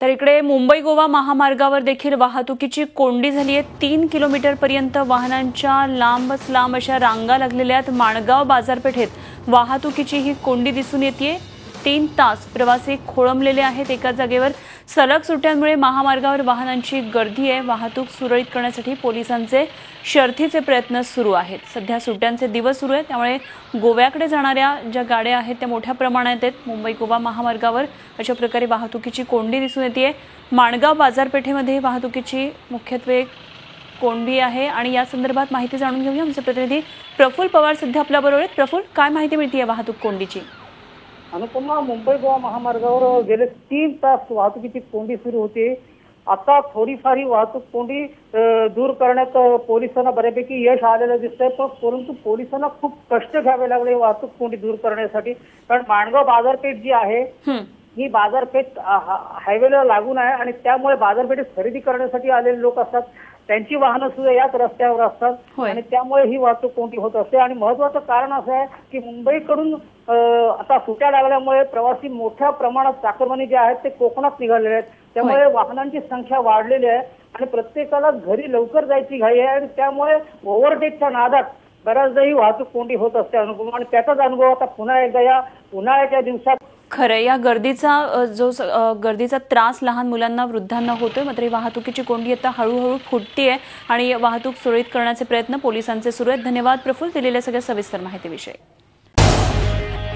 तर इकडे मुंबई गोवा महामार्गावर देखील वाहतुकीची कोंडी झाली आहे। 3 किलोमीटरपर्यंत वाहनांच्या लांबच लांब अशा रांगा लागलेल्या आहेत। माणगाव बाजारपेठेत वाहतुकीची ही कोंडी दिसून येते। 3 तास प्रवासी खोळंबलेले आहेत एका जागेवर। सलग सुट्ट्यांमुळे महामार्गावर वाहनांची गर्दी आहे। वाहतूक सुरळीत करण्यासाठी पोलिसांचे शर्थीचे प्रयत्न सुरू आहेत। सध्या सुट्ट्यांचे दिवस सुरू आहेत, त्यामुळे गोव्याकडे जाणाऱ्या ज्या गाड्या आहेत त्या मोठ्या प्रमाणात आहेत। मुंबई गोवा महामार्गावर अशा प्रकारे वाहतुकीची कोंडी दिसून येते। माणगाव बाजारपेठेमध्ये वाहतुकीची मुख्यत्वे कोंडी आहे आणि या संदर्भात माहिती जाणून घेऊया। आमचे प्रतिनिधी प्रफुल्ल पवार सध्या आपल्या बरोबर आहेत। प्रफुल्ल, काय माहिती मिळते वाहतूक कोंडीची? अनुपमा, मुंबई गोवा महामार्गावर गेले 3 तास वाहतुकीची कोंडी सुरू होती। आता थोडीफार ही वाहतूक कोंडी दूर करण्यात पोलिसांना बऱ्यापैकी यश आलेलं दिसतंय, परंतु पोलिसांना खूप कष्ट घ्यावे लागले वाहतूक कोंडी दूर करण्यासाठी। कारण माणगाव बाजारपेठ जी आहे ही बाजारपेठ हायवेला लागून आहे आणि त्यामुळे बाजारपेठेत खरेदी करण्यासाठी आलेले लोक असतात, त्यांची वाहनं सुद्धा याच रस्त्यावर असतात आणि त्यामुळे ही वाहतूक कोंडी होत असते। आणि महत्त्वाचं कारण असं आहे की मुंबईकडून आता सुट्ट्या लागल्यामुळे प्रवासी मोठ्या प्रमाणात चाकरमानी जे आहेत ते कोकणात निघालेले आहेत, त्यामुळे वाहनांची संख्या वाढलेली आहे आणि प्रत्येकाला घरी लवकर जायची घाई आहे आणि त्यामुळे ओव्हरटेकच्या नादात बऱ्याचदा ही वाहतूक कोंडी होत असते अनुपमा। आणि त्याचाच अनुभव आता पुन्हा एकदा या उन्हाळ्याच्या दिवसात खरं या गर्दीचा त्रास लहान मुलांना, वृद्धांना होतोय। मात्र वाहतुकीची कोंडी आता हळूहळू फुटतेय आणि वाहतूक सुरळीत करण्याचे प्रयत्न पोलिसांचे सुरू आहेत। धन्यवाद प्रफुल्ल, दिलेल्या सगळ्या सविस्तर माहितीविषयी।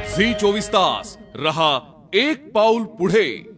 झी 24 तास रहा एक पाऊल पुढे।